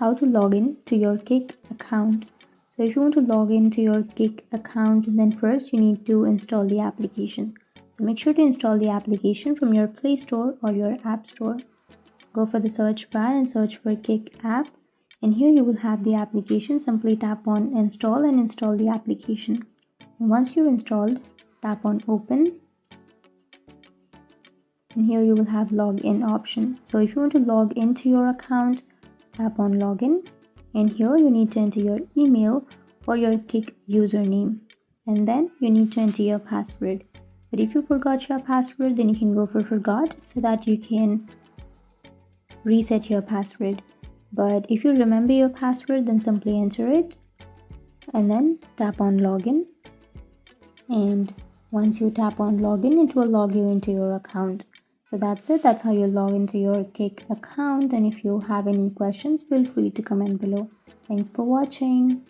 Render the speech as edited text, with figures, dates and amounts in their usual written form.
how to log in to your Kik account. So if you want to log into your Kik account, then first you need to install the application. So make sure to install the application from your Play Store or your App Store. Go for the search bar and search for Kik app, and here you will have the application. Simply tap on install and install the application. And once you've installed, tap on open, and here you will have login option. So if you want to log into your account, tap on login, and here you need to enter your email or your Kik username, and then you need to enter your password. But if you forgot your password, then you can go for forgot so that you can reset your password. But if you remember your password, then simply enter it and then tap on login. And once you tap on login, it will log you into your account. So that's it. That's how you log into your Kik account. And if you have any questions, feel free to comment below. Thanks for watching.